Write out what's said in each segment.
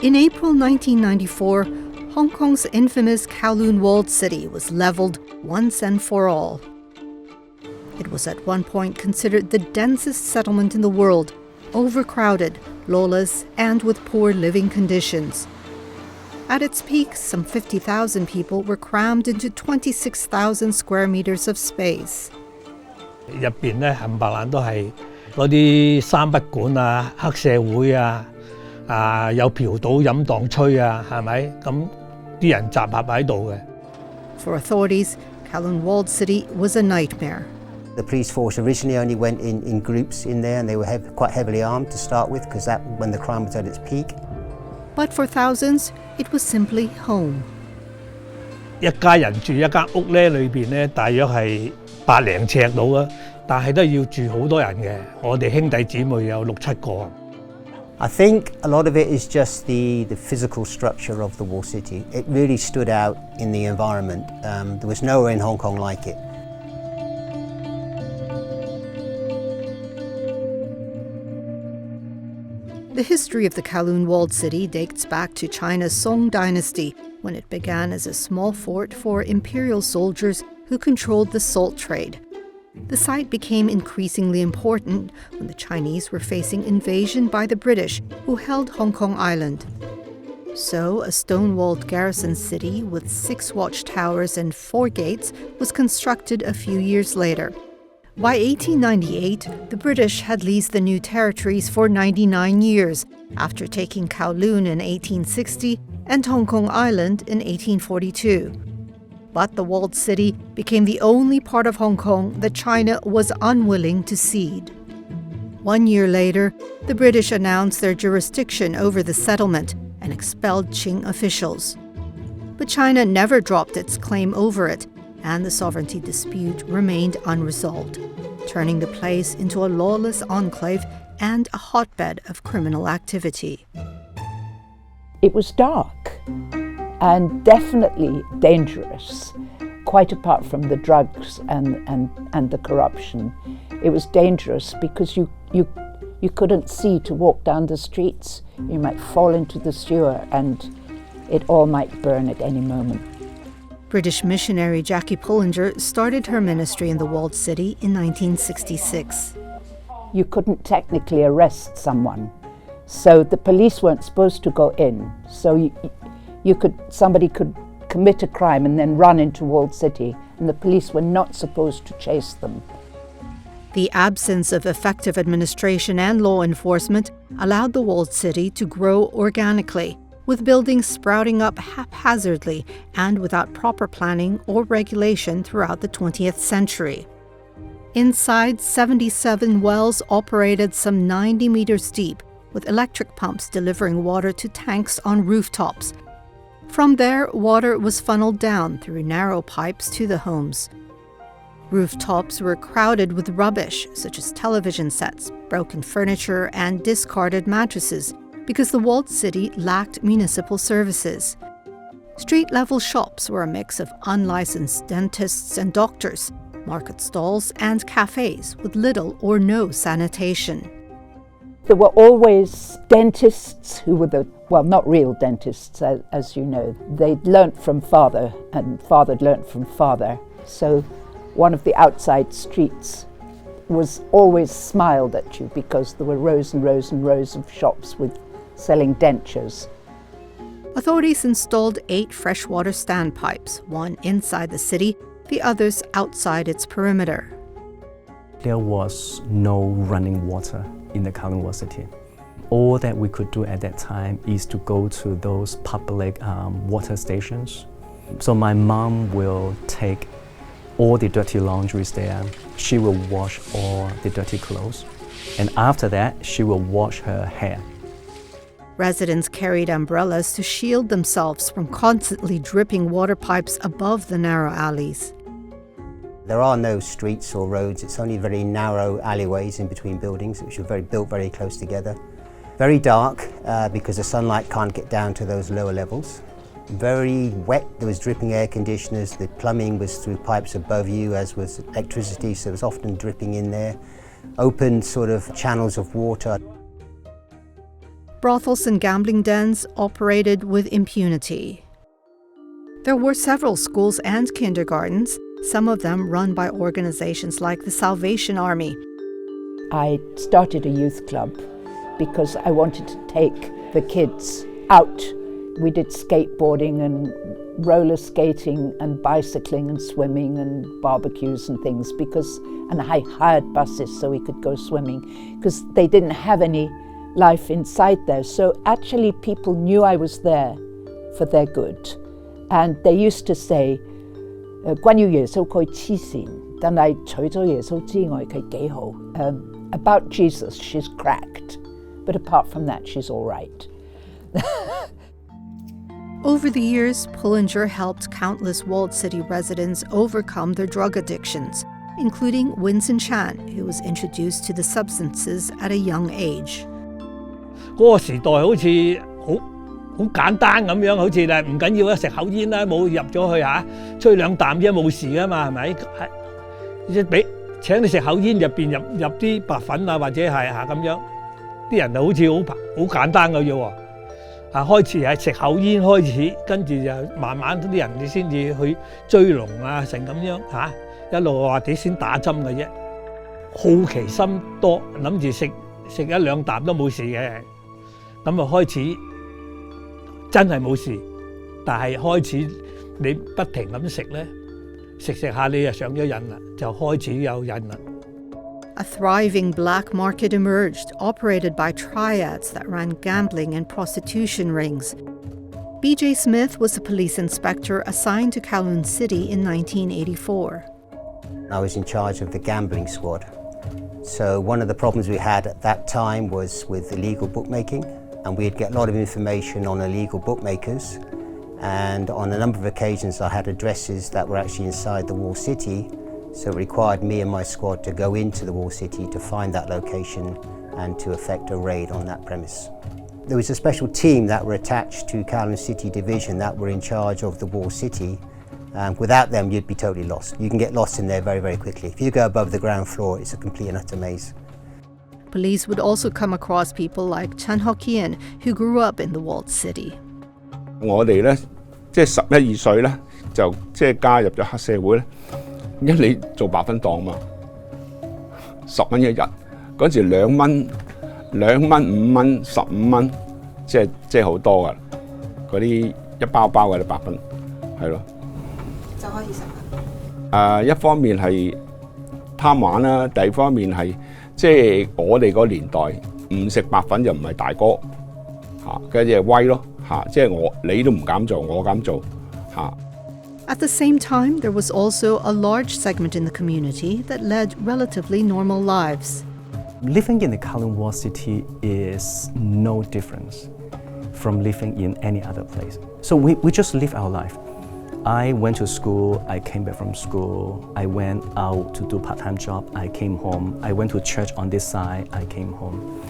In April 1994, Hong Kong's infamous Kowloon Walled City was leveled once and for all. It was at one point considered the densest settlement in the world, overcrowded, lawless, and with poor living conditions. At its peak, some 50,000 people were crammed into 26,000 square meters of space. 入邊咧冚唪唥都係嗰啲三不管啊、黑社會啊、有嫖賭飲蕩吹啊，係咪？咁啲人集合喺度嘅。For authorities, Kowloon Walled City was a nightmare. The police force originally only went in groups in there, and they were quite heavily armed to start with, because that when the crime was at its peak. But for thousands, it was simply home. 一家人住一間屋咧，裏邊咧大約係百零尺到啊，但係都要住好多人嘅。我哋兄弟姊妹有6、7個。I think a lot of it is just the physical structure of the walled city. It really stood out in the environment. There was nowhere in Hong Kong like it. The history of the Kowloon Walled City dates back to China's Song dynasty, when it began as a small fort for imperial soldiers who controlled the salt trade. The site became increasingly important when the Chinese were facing invasion by the British, who held Hong Kong Island. So, a stone-walled garrison city with 6 watchtowers and 4 gates was constructed a few years later. By 1898, the British had leased the new territories for 99 years, after taking Kowloon in 1860 and Hong Kong Island in 1842. But the walled city became the only part of Hong Kong that China was unwilling to cede. 1 year later, the British announced their jurisdiction over the settlement and expelled Qing officials. But China never dropped its claim over it, and the sovereignty dispute remained unresolved, turning the place into a lawless enclave and a hotbed of criminal activity. It was dark and definitely dangerous, quite apart from the drugs and the corruption. It was dangerous because you couldn't see to walk down the streets. You might fall into the sewer and it all might burn at any moment. British missionary Jackie Pullinger started her ministry in the walled city in 1966. You couldn't technically arrest someone, so the police weren't supposed to go in. So somebody could commit a crime and then run into walled city, and the police were not supposed to chase them. The absence of effective administration and law enforcement allowed the walled city to grow organically, with buildings sprouting up haphazardly and without proper planning or regulation throughout the 20th century. Inside, 77 wells operated some 90 meters deep, with electric pumps delivering water to tanks on rooftops. From there, water was funneled down through narrow pipes to the homes. Rooftops were crowded with rubbish, such as television sets, broken furniture, and discarded mattresses, because the walled city lacked municipal services. Street-level shops were a mix of unlicensed dentists and doctors, market stalls, and cafes with little or no sanitation. There were always dentists who were not real dentists, as you know. They'd learnt from father, and father'd learnt from father. So one of the outside streets was always smiled at you because there were rows and rows and rows of shops selling dentures. Authorities installed 8 freshwater standpipes, one inside the city, the others outside its perimeter. There was no running water in the Kowloon Walled City. All that we could do at that time is to go to those public water stations. So my mom will take all the dirty laundries there. She will wash all the dirty clothes. And after that, she will wash her hair. Residents carried umbrellas to shield themselves from constantly dripping water pipes above the narrow alleys. There are no streets or roads. It's only very narrow alleyways in between buildings, which are built very close together. Very dark because the sunlight can't get down to those lower levels. Very wet. There was dripping air conditioners. The plumbing was through pipes above you, as was electricity, so it was often dripping in there. Open sort of channels of water. brothels and gambling dens operated with impunity. There were several schools and kindergartens, some of them run by organizations like the Salvation Army. I started a youth club because I wanted to take the kids out. We did skateboarding and roller skating and bicycling and swimming and barbecues and things and I hired buses so we could go swimming because they didn't have any life inside there. So actually people knew I was there for their good. And they used to say, 關於耶穌佢黐線，但係除咗耶穌之外佢幾好。About Jesus, she's cracked, but apart from that, she's all right. Over the years, Pullinger helped countless Walled City residents overcome their drug addictions, including Winston Chan, who was introduced to the substances at a young age. 嗰個時代好似好簡單咁樣，好似咧唔緊要啊，食口煙啦，冇入咗去嚇，吹兩啖啫冇事噶嘛，係咪？係俾請你食口煙入邊入啲白粉啊，或者係嚇咁樣，啲人就好似好簡單嘅啫喎。開始係食口煙開始，跟住就慢慢啲人你先至去追龍啊，成咁樣嚇，一路或者先打針嘅啫。好奇心多，諗住食一兩啖都冇事嘅，咁啊開始真係冇事，但係開始你不停咁食咧，食下你就上咗癮啦，就開始有癮啦。A thriving black market emerged, operated by triads that ran gambling and prostitution rings. B.J. Smith was a police inspector assigned to Kowloon City in 1984. I was in charge of the gambling squad. So one of the problems we had at that time was with illegal bookmaking, and we'd get a lot of information on illegal bookmakers. And on a number of occasions I had addresses that were actually inside the Walled City, so it required me and my squad to go into the Walled City to find that location and to effect a raid on that premise. There was a special team that were attached to Kowloon City Division that were in charge of the Walled City. Without them, you'd be totally lost. You can get lost in there very, very quickly. If you go above the ground floor, it's a complete and utter maze. Police would also come across people like Chen Hokkien, who grew up in the Walled City. 我哋咧，即係11、12歲咧，就即係加入咗黑社會咧。因為你做白粉檔嘛，10蚊一日，嗰時2蚊、5蚊、15蚊，即係好多噶，嗰啲一包包嘅啲白粉，係咯。就可以食。一方面係貪玩啦，第二方面係即係我哋個年代唔食白粉就唔係大哥嚇，跟住係威咯嚇，即係你都唔敢做，我敢做嚇。At the same time, there was also a large segment in the community that led relatively normal lives. Living in the Kowloon Walled City is no difference from living in any other place. So we just live our life. I went to school, I came back from school, I went out to do part-time job, I came home, I went to church on this side, I came home.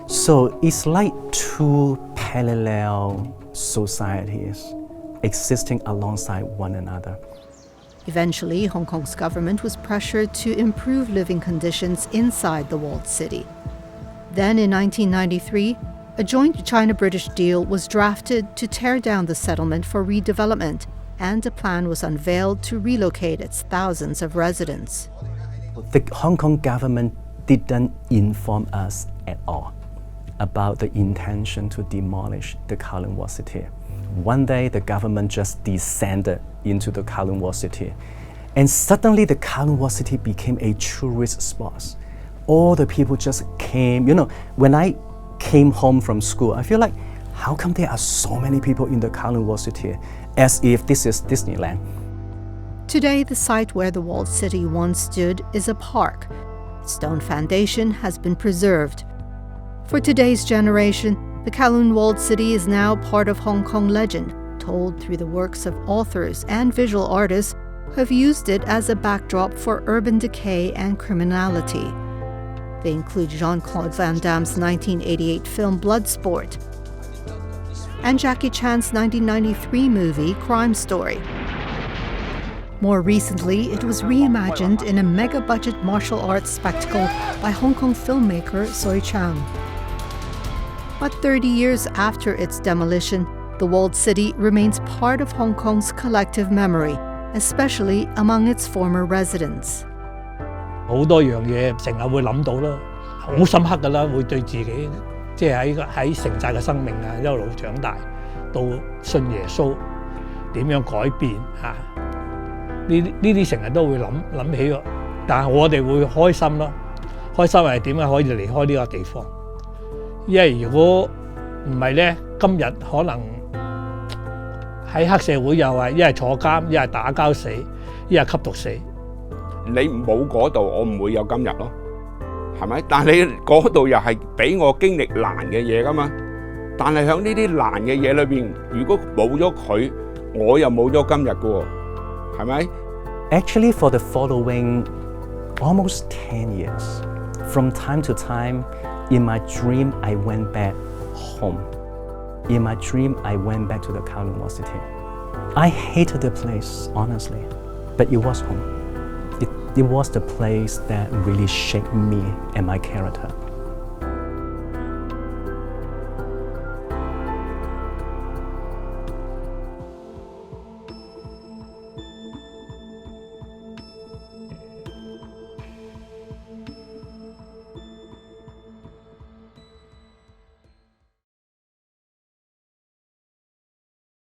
So it's like two parallel societies existing alongside one another. Eventually, Hong Kong's government was pressured to improve living conditions inside the Walled City. Then in 1993, a joint China-British deal was drafted to tear down the settlement for redevelopment, and a plan was unveiled to relocate its thousands of residents. The Hong Kong government didn't inform us at all about the intention to demolish the Kowloon Walled City. One day, the government just descended into the Kowloon Walled City, and suddenly the Kowloon Walled City became a tourist spot. All the people just came. You know, when I came home from school, I feel like, how come there are so many people in the Kowloon Walled City, as if this is Disneyland? Today, the site where the Walled City once stood is a park. Its stone foundation has been preserved. For today's generation, the Kowloon Walled City is now part of Hong Kong legend, told through the works of authors and visual artists who have used it as a backdrop for urban decay and criminality. They include Jean-Claude Van Damme's 1988 film Bloodsport and Jackie Chan's 1993 movie Crime Story. More recently, it was reimagined in a mega-budget martial arts spectacle by Hong Kong filmmaker Soi Chang. But 30 years after its demolition, the walled city remains part of Hong Kong's collective memory, especially among its former residents. 好多樣嘢成日會諗到咯，好深刻㗎啦，會對自己即係喺城寨嘅生命啊，一路長大到信耶穌點樣改變嚇，呢啲成日都會諗起喎。但係我哋會開心咯，開心係點解可以離開呢個地方？因為如果唔係咧，今日可能喺黑社會又係一係坐監，一係打交死，一係吸毒死。你冇嗰度，我唔會有今日咯，係咪？但係你嗰度又係俾我經歷難嘅嘢噶嘛。但係喺呢啲難嘅嘢裏邊，如果冇咗佢，我又冇咗今日噶喎，係咪 Actually, for the following almost 10 years, from time to time, in my dream, I went back home. In my dream, I went back to the Kowloon Walled City. I hated the place, honestly, but it was home. It was the place that really shaped me and my character.